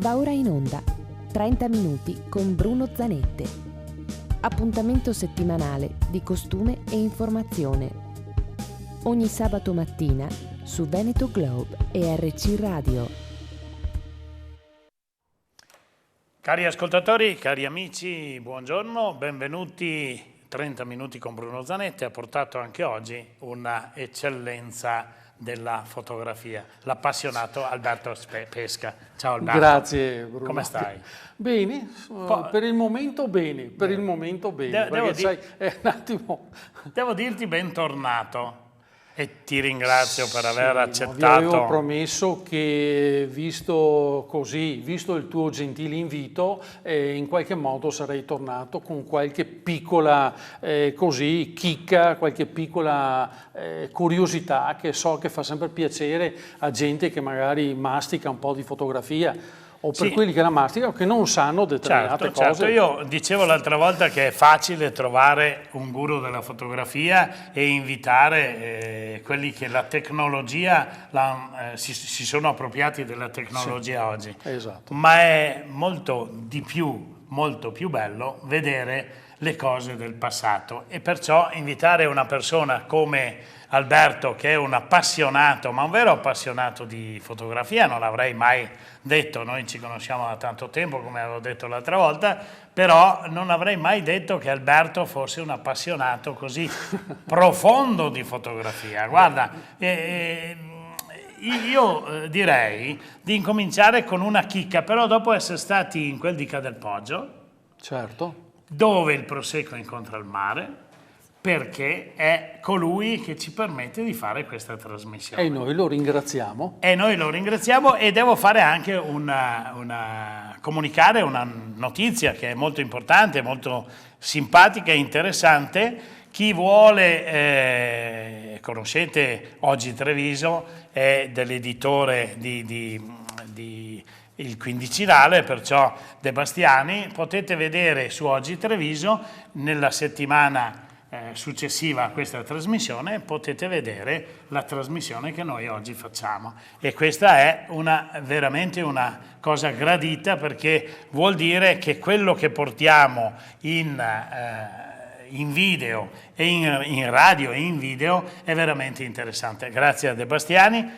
Va ora in onda 30 minuti con Bruno Zanette. Appuntamento settimanale di costume e informazione. Ogni sabato mattina su Veneto Globe e RC Radio. Cari ascoltatori, cari amici, buongiorno, benvenuti. 30 minuti con Bruno Zanette ha portato anche oggi una eccellenza della fotografia, l'appassionato Alberto Pesca. Ciao Alberto. Grazie Bruno. Come stai? Bene, per il momento bene, è un attimo... Devo dirti bentornato e ti ringrazio per aver accettato. Vi avevo promesso che visto il tuo gentile invito, in qualche modo sarei tornato con qualche piccola chicca, qualche piccola curiosità che so che fa sempre piacere a gente che magari mastica un po' di fotografia. O per quelli che la masticano, che non sanno determinate cose. Certo, io dicevo l'altra volta che è facile trovare un guru della fotografia e invitare quelli che la tecnologia, si sono appropriati della tecnologia oggi. Esatto. Ma è molto più bello vedere le cose del passato e perciò invitare una persona come Alberto, che è un appassionato, ma un vero appassionato di fotografia, non l'avrei mai detto, noi ci conosciamo da tanto tempo, come avevo detto l'altra volta, però non avrei mai detto che Alberto fosse un appassionato così profondo di fotografia. Guarda, io direi di incominciare con una chicca, però dopo essere stati in quel di Cadelpoggio, certo, dove il Prosecco incontra il mare, perché è colui che ci permette di fare questa trasmissione. E noi lo ringraziamo. E devo fare anche comunicare una notizia che è molto importante, molto simpatica e interessante. Chi vuole, conoscete Oggi Treviso, è dell'editore di Il Quindicinale, perciò De Bastiani. Potete vedere su Oggi Treviso nella settimana successiva a questa trasmissione, potete vedere la trasmissione che noi oggi facciamo, e questa è veramente una cosa gradita, perché vuol dire che quello che portiamo in video e in radio e in video è veramente interessante. Grazie a De Bastiani.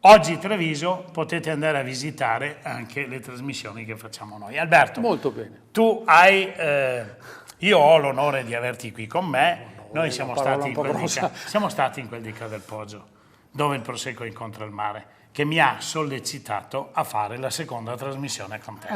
Oggi Treviso potete andare a visitare anche le trasmissioni che facciamo noi. Alberto, molto bene. Tu hai io ho l'onore di averti qui con me. Noi siamo stati in quel di Cadelpoggio, dove il Prosecco incontra il mare, che mi ha sollecitato a fare la seconda trasmissione con te.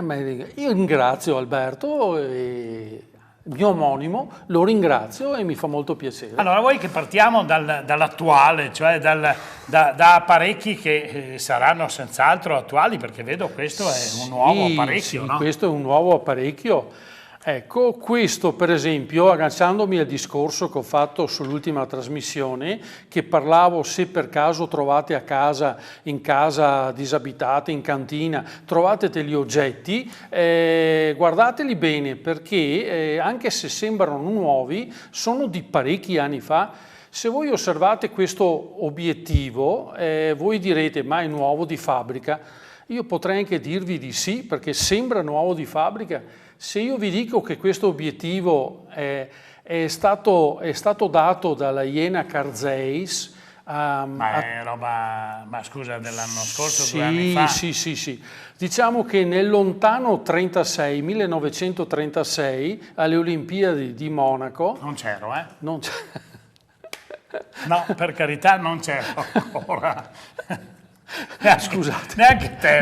Io ringrazio Alberto, il mio omonimo, lo ringrazio e mi fa molto piacere. Allora, vuoi che partiamo dall'attuale, cioè da apparecchi che saranno senz'altro attuali, perché vedo questo è un nuovo apparecchio, no? Questo è un nuovo apparecchio. Ecco, questo per esempio, agganciandomi al discorso che ho fatto sull'ultima trasmissione, che parlavo se per caso trovate a casa, in casa disabitata, in cantina, trovate degli oggetti, guardateli bene, perché anche se sembrano nuovi, sono di parecchi anni fa. Se voi osservate questo obiettivo, voi direte, ma è nuovo di fabbrica? Io potrei anche dirvi di sì, perché sembra nuovo di fabbrica. Se io vi dico che questo obiettivo è stato dato dalla Iena Carzeis, ma scusa, dell'anno scorso, 2 anni fa? Sì. Diciamo che nel lontano 1936, alle Olimpiadi di Monaco... Non c'ero, eh? Non c'ero. No, per carità, non c'ero ancora. Scusate, neanche te.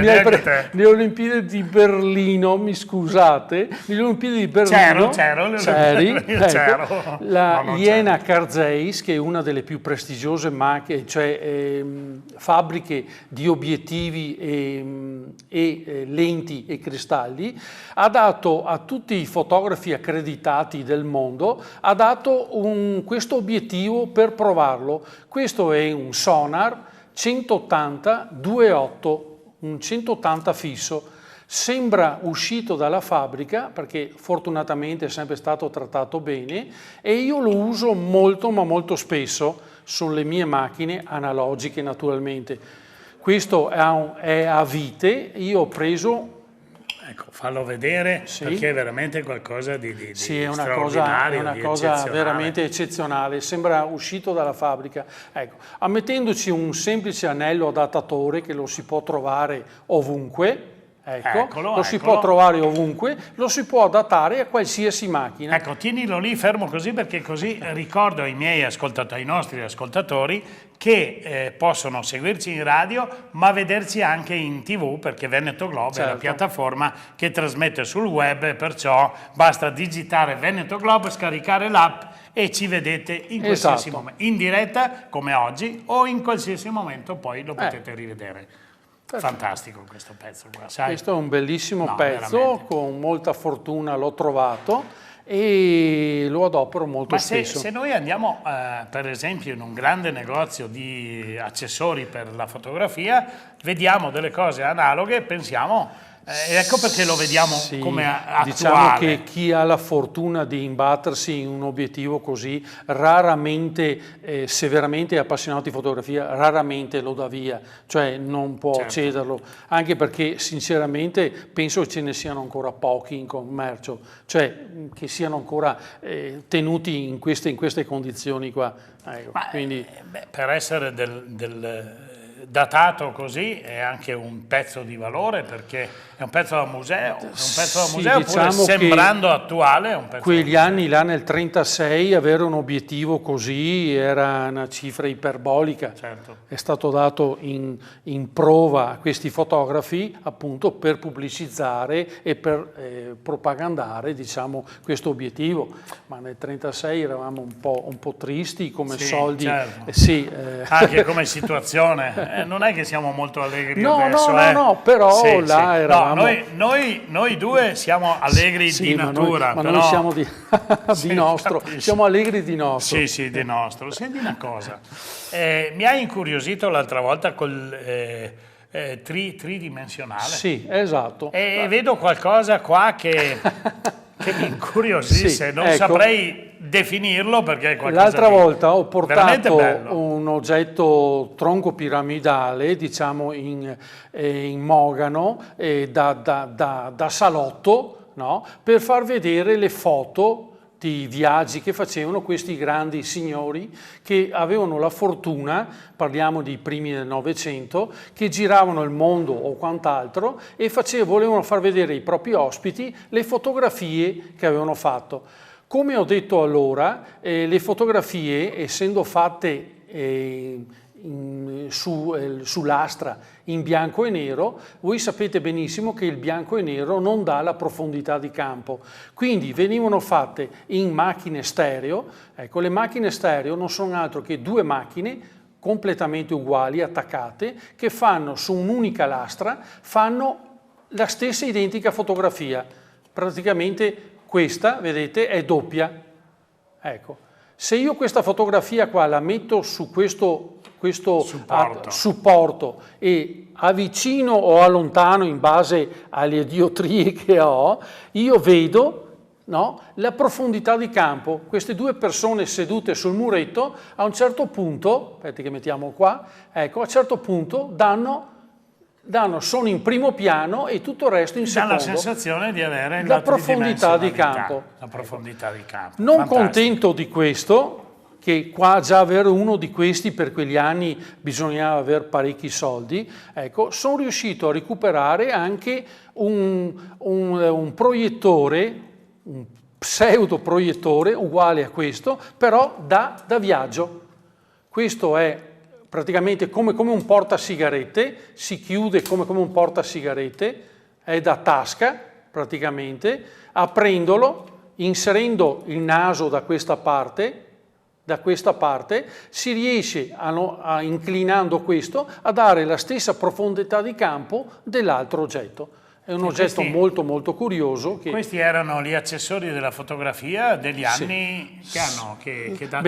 Le Olimpiadi di Berlino, mi scusate, le Olimpiadi di Berlino c'ero. La Iena Carzeis, che è una delle più prestigiose fabbriche di obiettivi e lenti e cristalli, ha dato a tutti i fotografi accreditati del mondo, ha dato questo obiettivo per provarlo. Questo è un sonar 180 2.8, un 180 fisso, sembra uscito dalla fabbrica perché fortunatamente è sempre stato trattato bene, e io lo uso molto ma molto spesso sulle mie macchine analogiche naturalmente. Questo è a vite. Io ho preso Ecco, fallo vedere perché è veramente qualcosa di sì, è una straordinario, cosa veramente eccezionale, sembra uscito dalla fabbrica. Ecco, ammettendoci un semplice anello adattatore che lo si può trovare ovunque. Ecco, lo si può trovare ovunque, lo si può adattare a qualsiasi macchina. Ecco, tienilo lì fermo così perché così ricordo ai miei ascoltatori, ai nostri ascoltatori che possono seguirci in radio ma vederci anche in TV perché Veneto Globo è la piattaforma che trasmette sul web e perciò basta digitare Veneto Globo, scaricare l'app e ci vedete in qualsiasi momento, in diretta come oggi o in qualsiasi momento poi lo potete rivedere. Fantastico questo pezzo qua, sai? Questo è un bellissimo pezzo, veramente. Con molta fortuna l'ho trovato e lo adopero molto spesso. Ma se noi andiamo per esempio in un grande negozio di accessori per la fotografia, vediamo delle cose analoghe e pensiamo... ecco perché lo vediamo come attuale. Diciamo che chi ha la fortuna di imbattersi in un obiettivo così raramente, severamente appassionato di fotografia, raramente lo dà via, cioè non può cederlo, anche perché sinceramente penso che ce ne siano ancora pochi in commercio, cioè che siano ancora tenuti in queste condizioni qua. Ecco, quindi... per essere datato così è anche un pezzo di valore perché è un pezzo da museo, diciamo pur sembrando attuale è un pezzo quegli anni là nel 36 avere un obiettivo così era una cifra iperbolica, è stato dato in prova a questi fotografi appunto per pubblicizzare e per propagandare diciamo questo obiettivo, ma nel 36 eravamo un po' tristi come soldi, anche come situazione. Non è che siamo molto allegri adesso. No, però là eravamo... Noi due siamo allegri di natura. Ma noi siamo di nostro, siamo allegri di nostro. Sì, di nostro. Senti una cosa, mi hai incuriosito l'altra volta col tridimensionale. Sì, esatto. E vedo qualcosa qua che mi incuriosisce, non saprei definirlo perché è qualcosa. L'altra volta ho portato un oggetto tronco piramidale, diciamo in mogano, da salotto, no? Per far vedere le foto di viaggi che facevano questi grandi signori che avevano la fortuna, parliamo di primi del Novecento, che giravano il mondo o quant'altro e volevano far vedere ai propri ospiti le fotografie che avevano fatto. Come ho detto allora, le fotografie, essendo fatte su lastra in bianco e nero, voi sapete benissimo che il bianco e nero non dà la profondità di campo, quindi venivano fatte in macchine stereo. Ecco, le macchine stereo non sono altro che due macchine completamente uguali, attaccate, che fanno su un'unica lastra, fanno la stessa identica fotografia, praticamente questa, vedete, è doppia. Ecco, se io questa fotografia qua la metto su questo supporto e avvicino o allontano in base alle diotrie che ho, io vedo la profondità di campo. Queste due persone sedute sul muretto a un certo punto, aspetta che mettiamo qua, ecco, a un certo punto sono in primo piano e tutto il resto in secondo. Dà la sensazione di avere la profondità di campo. La profondità di campo. Non contento di questo, che qua già avere uno di questi per quegli anni bisognava avere parecchi soldi, ecco, sono riuscito a recuperare anche un proiettore, un pseudo proiettore uguale a questo, però da viaggio. Questo è praticamente come un portasigarette, si chiude come un portasigarette, è da tasca praticamente, aprendolo, inserendo il naso da questa parte, si riesce, inclinando questo, a dare la stessa profondità di campo dell'altro oggetto. È un oggetto molto molto curioso. Questi erano gli accessori della fotografia degli anni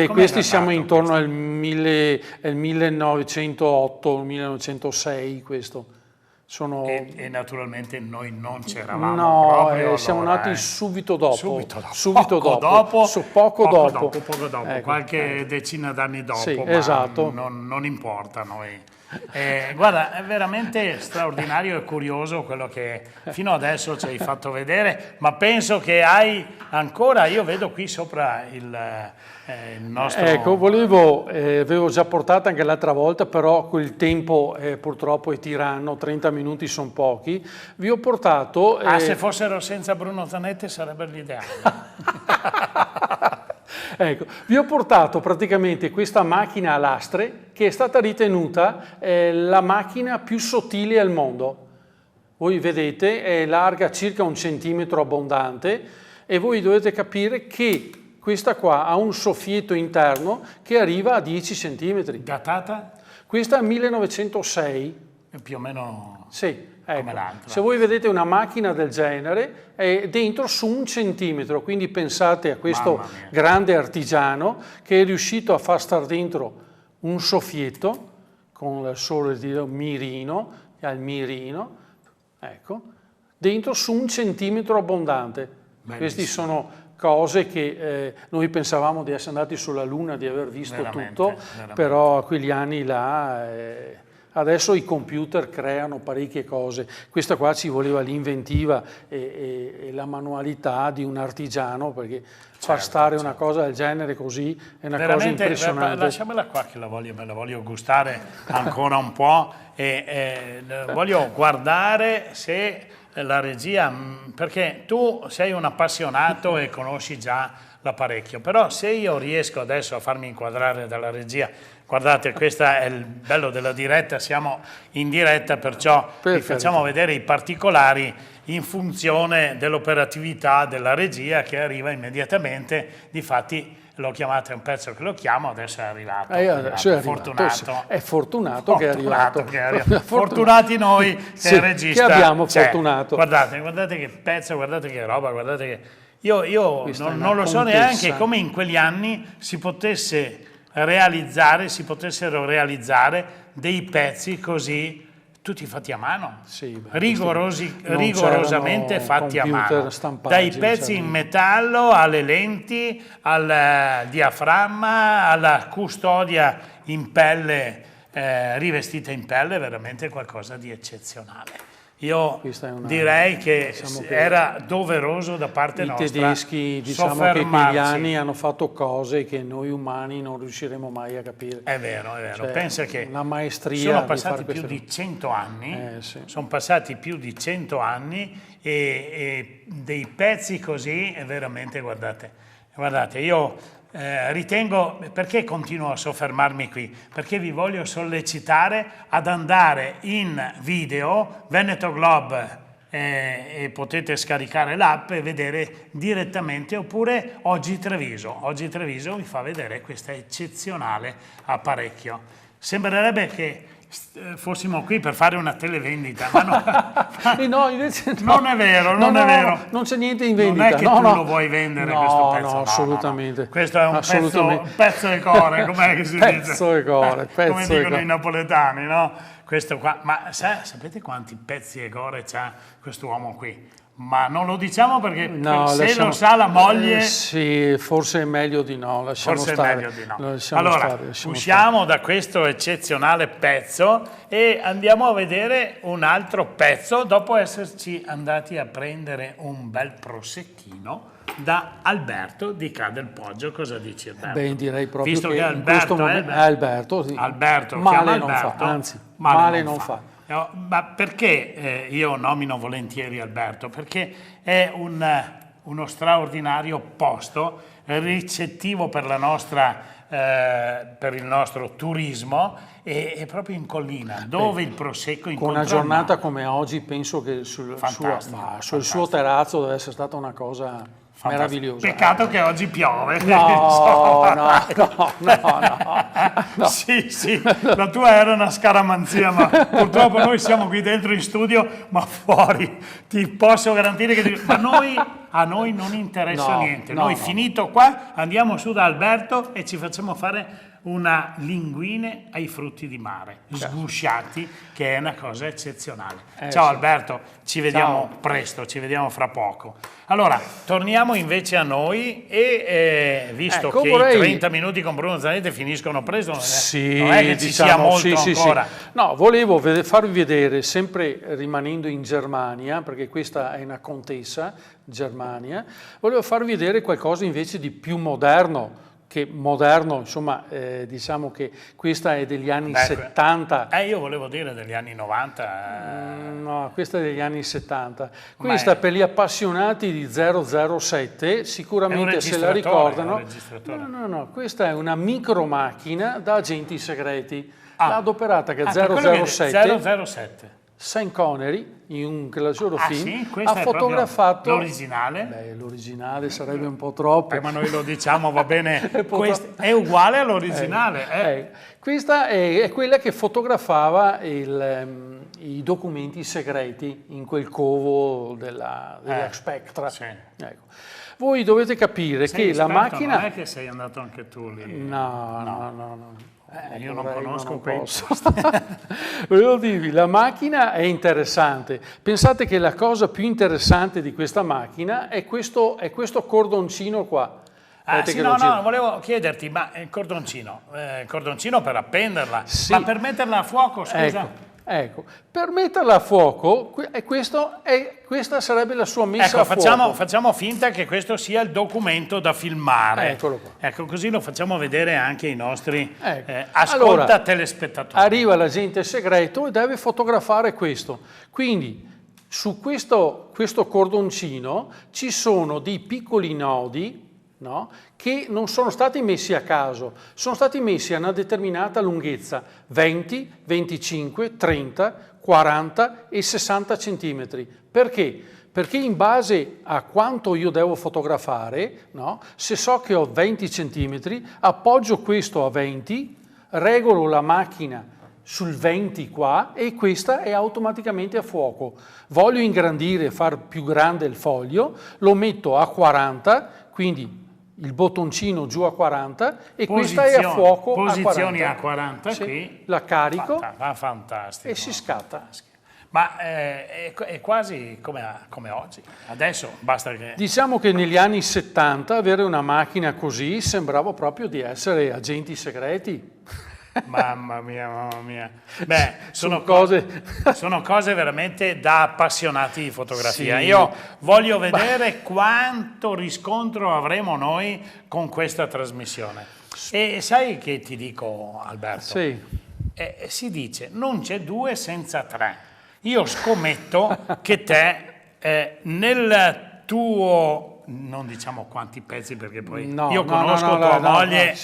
questi siamo intorno al 1908, 1906 questo. E naturalmente noi non c'eravamo No, proprio. siamo allora, nati subito dopo. Poco dopo. Poco dopo. Ecco, qualche decina d'anni dopo, Sì, ma esatto. non importa a noi. Guarda, è veramente straordinario e curioso quello che fino adesso ci hai fatto vedere, ma penso che hai ancora, io vedo qui sopra il nostro... Ecco, avevo già portato anche l'altra volta, però quel tempo purtroppo è tiranno, 30 minuti sono pochi. Vi ho portato... se fossero senza Bruno Zanetti sarebbe l'ideale. Ecco, vi ho portato praticamente questa macchina a lastre che è stata ritenuta la macchina più sottile al mondo. Voi vedete, è larga circa 1 centimetro abbondante e voi dovete capire che questa qua ha un soffietto interno che arriva a 10 centimetri. Datata? Questa è 1906. Più o meno... Sì. Ecco, l'altra. se voi vedete una macchina del genere è dentro su 1 centimetro, quindi pensate a questo grande artigiano che è riuscito a far star dentro un soffietto con il sole di mirino, al mirino, ecco, dentro su 1 centimetro abbondante. Bellissimo. Questi sono cose che noi pensavamo di essere andati sulla Luna, di aver visto tutto, però a quegli anni là... Adesso i computer creano parecchie cose, questa qua ci voleva l'inventiva e la manualità di un artigiano, perché far stare una cosa del genere così è una cosa impressionante. Lasciamela qua che me la voglio gustare ancora un po' e voglio guardare se la regia, perché tu sei un appassionato e conosci già l'apparecchio, però se io riesco adesso a farmi inquadrare dalla regia, guardate, questo è il bello della diretta, siamo in diretta, perciò vi facciamo vedere i particolari in funzione dell'operatività della regia che arriva immediatamente. Difatti l'ho chiamato, è un pezzo che lo chiamo, adesso è arrivato. È fortunato che è arrivato. Fortunati noi che il regista che abbiamo fortunato. Guardate che pezzo, guardate che roba, guardate che... Io non lo so neanche come in quegli anni si potessero realizzare dei pezzi così tutti fatti a mano, rigorosamente fatti a mano, dai pezzi in metallo alle lenti, al diaframma, alla custodia in pelle, rivestita in pelle, veramente qualcosa di eccezionale. Io direi che era doveroso da parte nostra. I tedeschi, diciamo che in quegli anni hanno fatto cose che noi umani non riusciremo mai a capire. È vero. Cioè, pensa che la maestria sono passati più di 100 anni, sono passati più di 100 anni e dei pezzi così, veramente, guardate, io... ritengo, perché continuo a soffermarmi qui? Perché vi voglio sollecitare ad andare in video, Veneto Globe, e potete scaricare l'app e vedere direttamente, oppure Oggi Treviso. Oggi Treviso vi fa vedere questo eccezionale apparecchio. Sembrerebbe che fossimo qui per fare una televendita, ma no, invece non è vero, non è vero. Non c'è niente in vendita. Non è che tu lo vuoi vendere questo pezzo. No, assolutamente. No. Questo è un pezzo di cuore, com'è che si dice? Pezzo di cuore, come dicono i napoletani, no? Questo qua, ma sapete quanti pezzi e gore c'ha quest'uomo qui? Ma non lo diciamo perché lo sa la moglie... sì, forse è meglio di no, lasciamo stare. Allora, usciamo da questo eccezionale pezzo e andiamo a vedere un altro pezzo dopo esserci andati a prendere un bel prosecchino da Alberto di Ca del Poggio. Cosa dici, Alberto? Beh, direi proprio visto che Alberto, in questo momento Alberto, male non fa, anzi, male non fa. Ma perché io nomino volentieri Alberto? Perché è uno straordinario posto ricettivo per il nostro turismo, e è proprio in collina dove il prosecco incontra con una giornata come oggi penso che sul suo terrazzo deve essere stata una cosa meravigliosa. Peccato che oggi piove. No. Sì, la tua era una scaramanzia, ma purtroppo noi siamo qui dentro in studio, ma fuori ti posso garantire che a noi non interessa niente. Noi finito qua andiamo su da Alberto e ci facciamo fare una linguine ai frutti di mare, sgusciati, che è una cosa eccezionale. Ciao sì. Alberto, ci vediamo presto, ci vediamo fra poco. Allora, torniamo invece a noi e visto che i 30 minuti con Bruno Zanetti finiscono presto, non è che ci sia molto ancora. Sì. No, volevo farvi vedere, sempre rimanendo in Germania, perché questa è una contessa, Germania, volevo farvi vedere qualcosa invece di più moderno, insomma, diciamo che questa è degli anni 70. Io volevo dire degli anni 90. No, questa è degli anni 70. Questa per gli appassionati di 007, sicuramente se la ricordano. No, questa è una micro macchina da agenti segreti. L'ha adoperata che 007. Sean Connery, in un classico film, ha fotografato... L'originale? Beh, l'originale sarebbe un po' troppo. Ma noi lo diciamo, va bene, è uguale all'originale. Questa è quella che fotografava i documenti segreti in quel covo della Spectra. Sì. Ecco. Voi dovete capire che la macchina... Non è che sei andato anche tu lì. No. Io non conosco questo. Volevo dirvi, la macchina è interessante. Pensate che la cosa più interessante di questa macchina è questo cordoncino qua. Volevo chiederti, ma il cordoncino per appenderla, ma per metterla a fuoco, scusa? Ecco, per metterla a fuoco, questa sarebbe la sua messa a fuoco. Facciamo finta che questo sia il documento da filmare. Eccolo qua. Ecco, così lo facciamo vedere anche ai nostri telespettatori. Arriva l'agente segreto e deve fotografare questo. Quindi su questo cordoncino ci sono dei piccoli nodi, no? Che non sono stati messi a caso, sono stati messi a una determinata lunghezza, 20, 25, 30, 40 e 60 centimetri. Perché? Perché in base a quanto io devo fotografare, no? Se so che ho 20 centimetri, appoggio questo a 20, regolo la macchina sul 20 qua e questa è automaticamente a fuoco. Voglio ingrandire, far più grande il foglio, lo metto a 40, quindi il bottoncino giù a 40 e questa è a fuoco posizioni a 40. A 40 qui. La carico fantastico. e si scatta. Ma è quasi come oggi. Adesso basta che... Diciamo che negli anni 70 avere una macchina così sembrava proprio di essere agenti segreti. Mamma mia. Beh, sono cose veramente da appassionati di fotografia. Sì. Io voglio vedere quanto riscontro avremo noi con questa trasmissione. E sai che ti dico, Alberto? Sì. Si dice non c'è 2 senza 3. Io scommetto che te nel tuo... Non diciamo quanti pezzi perché poi io conosco tua moglie.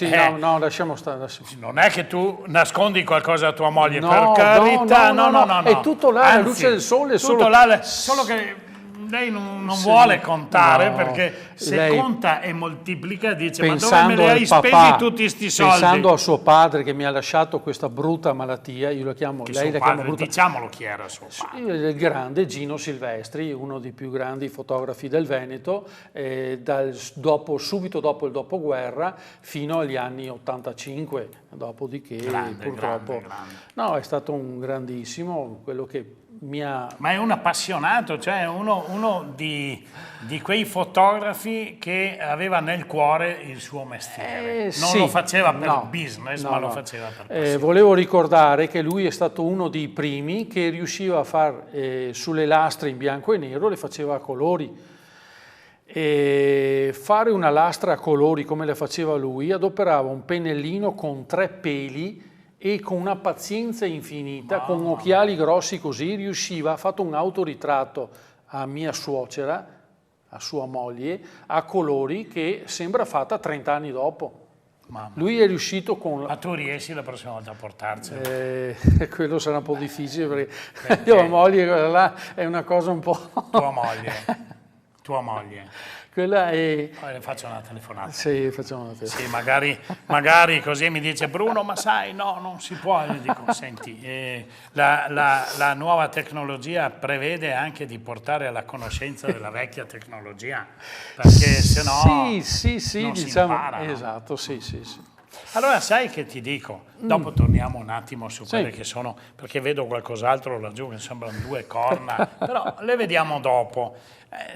Lasciamo stare. Non è che tu nascondi qualcosa a tua moglie, per carità. No. È tutto là, la luce del sole. Solo che lei non vuole contare perché se conta e moltiplica dice ma dove me li hai spesi tutti sti soldi? Pensando a suo padre che mi ha lasciato questa brutta malattia, io la chiamo, lei la chiama brutta. Diciamolo chi era suo padre. Il grande Gino Silvestri, uno dei più grandi fotografi del Veneto, subito dopo il dopoguerra fino agli anni 85, dopodiché purtroppo... Grande. No, è stato un grandissimo, quello che Ma è un appassionato, cioè uno di quei fotografi che aveva nel cuore il suo mestiere. Non lo faceva per business, ma lo faceva per passione. Volevo ricordare che lui è stato uno dei primi che riusciva a fare sulle lastre in bianco e nero, le faceva a colori. E fare una lastra a colori come le faceva lui, adoperava un pennellino con 3 peli e con una pazienza infinita, con occhiali grossi così, riusciva, ha fatto un autoritratto a mia suocera, a sua moglie, a colori che sembra fatta 30 anni dopo. Lui è riuscito con... Ma tu riesci la prossima volta a portarcelo? Quello sarà un po' difficile perché la moglie quella là è una cosa un po'... Tua moglie. Quella è... Poi le faccio una telefonata. Sì, facciamo una telefonata. Sì, magari così mi dice Bruno, ma sai, no, non si può. Io dico, senti, la nuova tecnologia prevede anche di portare alla conoscenza della vecchia tecnologia, perché sennò sì, non diciamo, si impara. Esatto, sì. Allora sai che ti dico, dopo torniamo un attimo su quelle che sono, perché vedo qualcos'altro laggiù che sembrano due corna, però le vediamo dopo.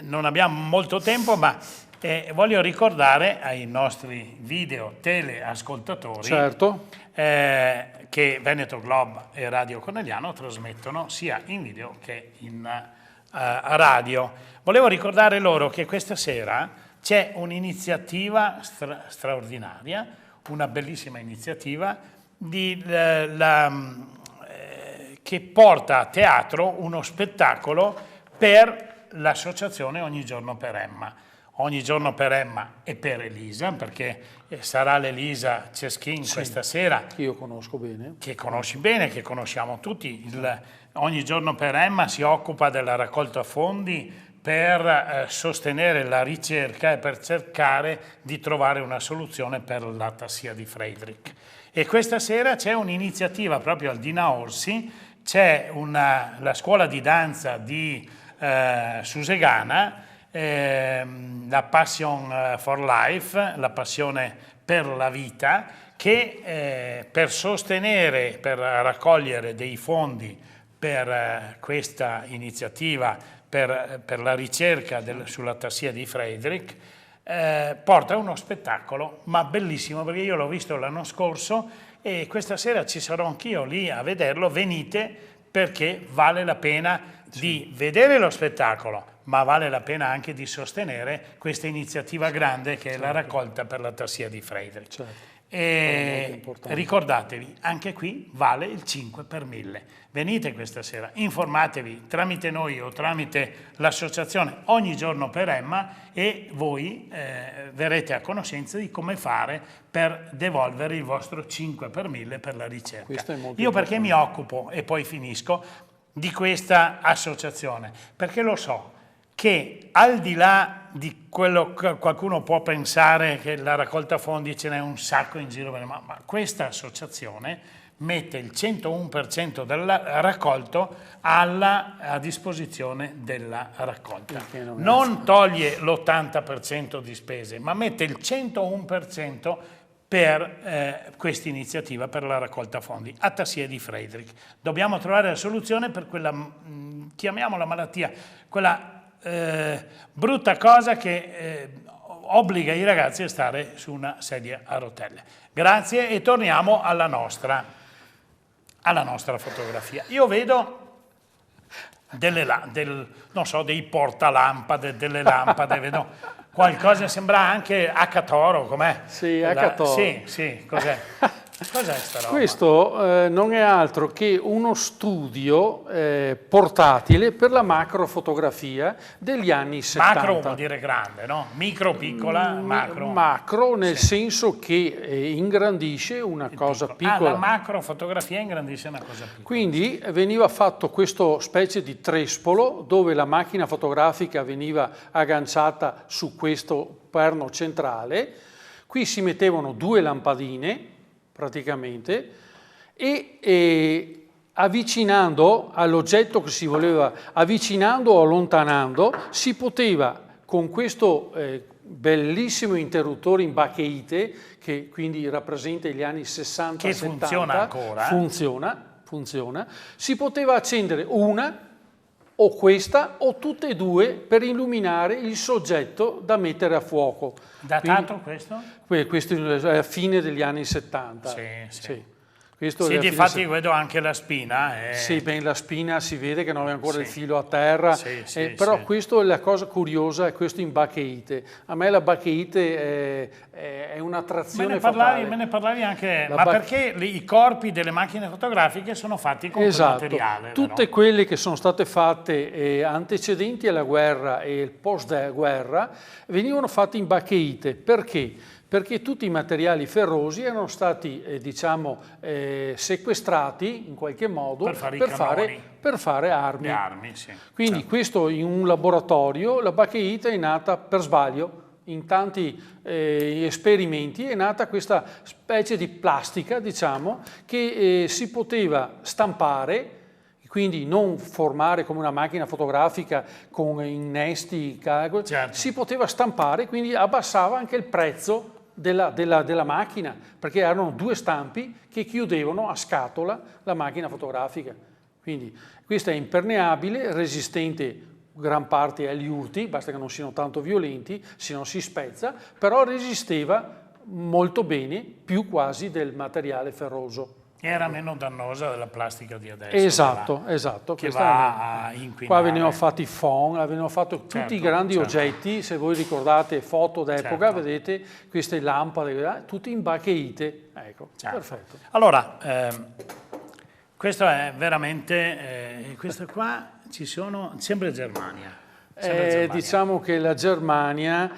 Non abbiamo molto tempo, ma voglio ricordare ai nostri video teleascoltatori che Veneto Globe e Radio Conegliano trasmettono sia in video che in radio. Volevo ricordare loro che questa sera c'è un'iniziativa straordinaria, una bellissima iniziativa che porta a teatro uno spettacolo per l'associazione Ogni Giorno per Emma. Ogni Giorno per Emma e per Elisa, perché sarà l'Elisa Ceschin questa sera. Che io conosco bene. Che conosci bene, che conosciamo tutti. Ogni Giorno per Emma si occupa della raccolta fondi per sostenere la ricerca e per cercare di trovare una soluzione per l'atassia di Friedrich. E questa sera c'è un'iniziativa proprio al Dina Orsi, c'è la scuola di danza di Susegana, la Passion for Life, la passione per la vita, che per sostenere, per raccogliere dei fondi per questa iniziativa, per la ricerca sull'atassia di Friedrich, porta uno spettacolo, ma bellissimo, perché io l'ho visto l'anno scorso e questa sera ci sarò anch'io lì a vederlo. Venite, perché vale la pena di vedere lo spettacolo, ma vale la pena anche di sostenere questa iniziativa grande che è la raccolta per l'atassia di Friedrich. E ricordatevi, anche qui vale il 5 per 1000. Venite questa sera, informatevi tramite noi o tramite l'associazione Ogni Giorno per Emma e voi verrete a conoscenza di come fare per devolvere il vostro 5 per 1000 per la ricerca. Io perché mi occupo, e poi finisco, di questa associazione? Perché lo so che al di là di quello che qualcuno può pensare che la raccolta fondi ce n'è un sacco in giro, ma questa associazione mette il 101% del raccolto a disposizione della raccolta. Non toglie l'80% di spese, ma mette il 101% per questa iniziativa, per la raccolta fondi, atassia di Friedrich. Dobbiamo trovare la soluzione per quella, chiamiamola malattia, quella brutta cosa che obbliga i ragazzi a stare su una sedia a rotelle. Grazie e torniamo alla nostra fotografia. Io vedo non so, dei portalampade, delle lampade, vedo qualcosa, sembra anche H-Toro, com'è? Sì, H-Toro. Sì, cos'è? Cos'è sta roba? Questo non è altro che uno studio portatile per la macrofotografia degli anni 70. Macro vuol dire grande, no? Micro, piccola, macro. Macro nel senso che ingrandisce una cosa piccola. La macrofotografia ingrandisce una cosa piccola. Quindi veniva fatto questo specie di trespolo dove la macchina fotografica veniva agganciata su questo perno centrale. Qui si mettevano 2 lampadine praticamente e avvicinando all'oggetto che si voleva, avvicinando o allontanando, si poteva con questo bellissimo interruttore in bacheite che quindi rappresenta gli anni 60-70, che funziona ancora, funziona, si poteva accendere una o questa o tutte e 2 per illuminare il soggetto da mettere a fuoco. Datato questo? Questo è a fine degli anni 70. Sì. Questo sì, difatti vedo anche la spina. Sì, la spina si vede che non aveva ancora il filo a terra, però questo è la cosa curiosa, è questo in bacheite. A me la bacheite è un'attrazione fatale. Me ne parlavi anche, ma perché i corpi delle macchine fotografiche sono fatti con quel materiale? Tutte quelle che sono state fatte antecedenti alla guerra e post guerra venivano fatte in bacheite. Perché? Perché tutti i materiali ferrosi erano stati, sequestrati in qualche modo per fare armi. Quindi questo in un laboratorio, la bacheita è nata per sbaglio. In tanti esperimenti è nata questa specie di plastica, che si poteva stampare, quindi non formare come una macchina fotografica con innesti, si poteva stampare, quindi abbassava anche il prezzo della macchina, perché erano 2 stampi che chiudevano a scatola la macchina fotografica. Quindi questa è impermeabile, resistente gran parte agli urti, basta che non siano tanto violenti, se no si spezza, però resisteva molto bene, più quasi del materiale ferroso. Era meno dannosa della plastica di adesso. Esatto. Che va a inquinare. Qua venivano fatti phon, venivano fatti tutti i grandi oggetti, se voi ricordate foto d'epoca, vedete queste lampade, tutte in bacheite. Ecco, perfetto. Allora, questo è veramente, questo qua ci sono, sempre Germania. Diciamo che la Germania...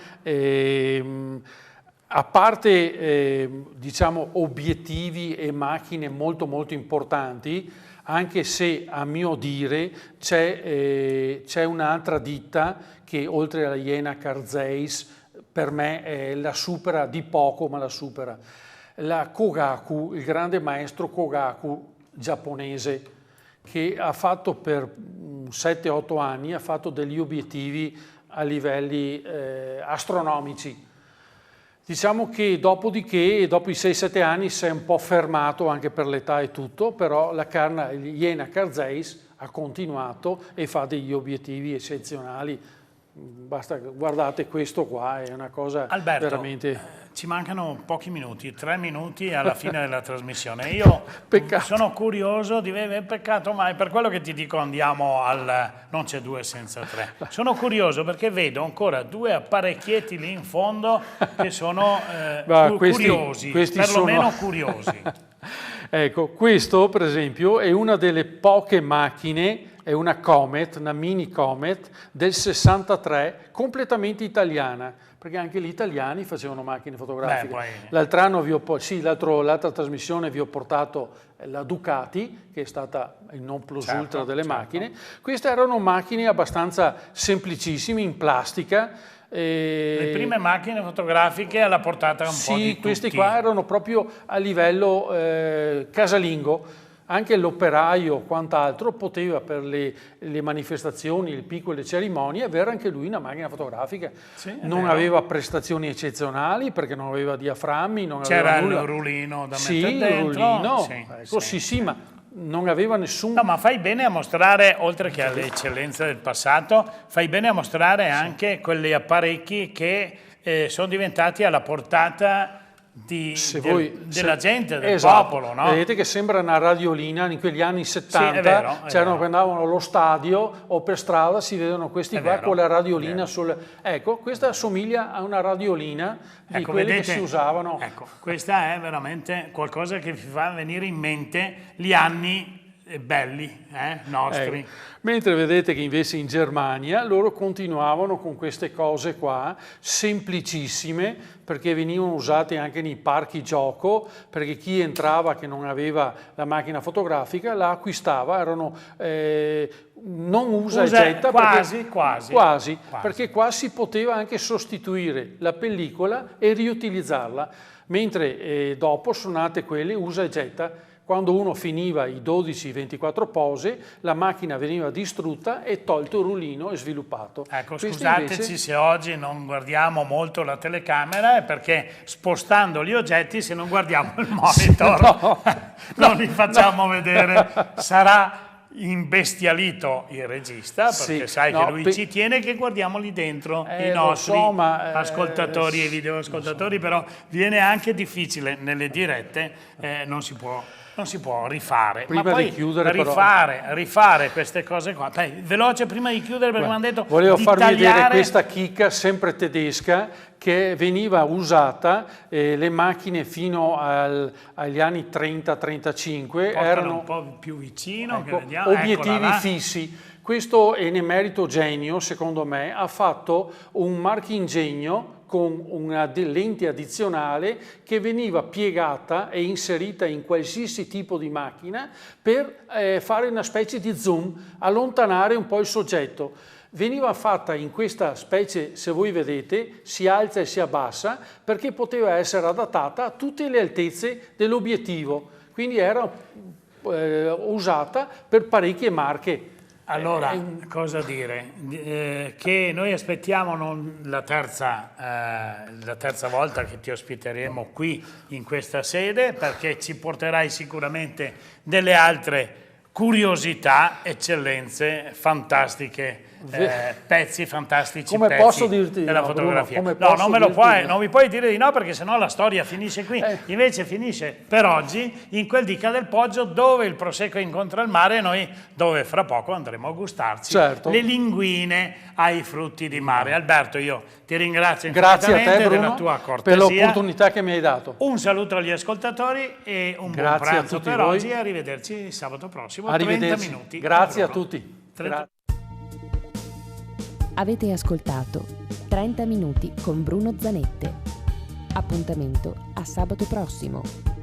a parte diciamo obiettivi e macchine molto importanti, anche se a mio dire c'è un'altra ditta che oltre alla Jena Karl Zeiss per me la supera di poco, ma la supera. La Kogaku, il grande maestro Kogaku giapponese, che ha fatto per 7-8 anni, ha fatto degli obiettivi a livelli astronomici. Diciamo che dopodiché, dopo i 6-7 anni, si è un po' fermato anche per l'età e tutto, però la Jena Karl Zeiss ha continuato e fa degli obiettivi eccezionali. Basta, guardate questo qua, è una cosa Alberto, veramente... ci mancano pochi minuti, 3 minuti alla fine della trasmissione. Io sono curioso, peccato mai, per quello che ti dico andiamo al... non c'è 2 senza 3. Sono curioso perché vedo ancora 2 apparecchietti lì in fondo che sono curiosi, perlomeno curiosi. Ecco, questo per esempio è una delle poche macchine, è una Comet, una mini Comet del 63, completamente italiana, perché anche gli italiani facevano macchine fotografiche. L'altro anno l'altra trasmissione vi ho portato la Ducati, che è stata il non plus ultra delle macchine. Queste erano macchine abbastanza semplicissime, in plastica. Le prime macchine fotografiche alla portata un po' di tutti. Sì, queste qua erano proprio a livello casalingo. Anche l'operaio, quant'altro, poteva per le manifestazioni, le piccole cerimonie, avere anche lui una macchina fotografica. Sì, non aveva prestazioni eccezionali perché non aveva diaframmi, non c'era aveva nulla. Il rullino da mettere dentro. Sì, ma non aveva nessun... No, ma fai bene a mostrare, oltre che alle eccellenze del passato, fai bene a mostrare anche quegli apparecchi che sono diventati alla portata della gente, del popolo, no? Vedete che sembra una radiolina. In quegli anni 70 c'erano che andavano allo stadio o per strada, si vedono questi qua con la radiolina ecco, questa assomiglia a una radiolina di quelle che si usavano. Ecco, questa è veramente qualcosa che vi fa venire in mente gli anni belli nostri. Mentre vedete che invece in Germania loro continuavano con queste cose qua, semplicissime, perché venivano usate anche nei parchi gioco, perché chi entrava che non aveva la macchina fotografica la acquistava, erano non usa e getta, quasi, perché qua si poteva anche sostituire la pellicola e riutilizzarla, mentre dopo sono nate quelle usa e getta. Quando uno finiva i 12-24 pose, la macchina veniva distrutta e tolto il rullino e sviluppato. Ecco, scusateci se oggi non guardiamo molto la telecamera, è perché spostando gli oggetti, se non guardiamo il monitor, non li facciamo vedere. Sarà imbestialito il regista, perché sai che lui ci tiene che guardiamo lì dentro i nostri ascoltatori e videoascoltatori, però viene anche difficile nelle dirette, non si può rifare. Prima ma poi di chiudere, rifare queste cose qua. Veloce prima di chiudere, perché mi hanno detto volevo farvi vedere questa chicca sempre tedesca che veniva usata, le macchine fino agli anni 30-35 erano un po' più vicino, che vediamo, obiettivi fissi. Questo emerito genio, secondo me, ha fatto un marchingegno con una lente addizionale che veniva piegata e inserita in qualsiasi tipo di macchina per fare una specie di zoom, allontanare un po' il soggetto. Veniva fatta in questa specie, se voi vedete, si alza e si abbassa, perché poteva essere adattata a tutte le altezze dell'obiettivo, quindi era usata per parecchie marche. Allora, cosa dire? Che noi aspettiamo la terza volta che ti ospiteremo qui in questa sede, perché ci porterai sicuramente delle altre curiosità, eccellenze, fantastiche, pezzi fantastici, come pezzi posso dirti della no, fotografia. Bruno, No, non me lo puoi, no. non mi puoi dire di no, perché sennò la storia finisce qui. Invece finisce per oggi in quel di Ca del Poggio, dove il Prosecco incontra il mare, e noi dove fra poco andremo a gustarci le linguine ai frutti di mare. Alberto, io ti ringrazio infinitamente della tua cortesia, per l'opportunità che mi hai dato. Un saluto agli ascoltatori e un buon pranzo per oggi, e arrivederci sabato prossimo. 30 minuti. Grazie a tutti. Avete ascoltato 30 minuti con Bruno Zanette. Appuntamento a sabato prossimo.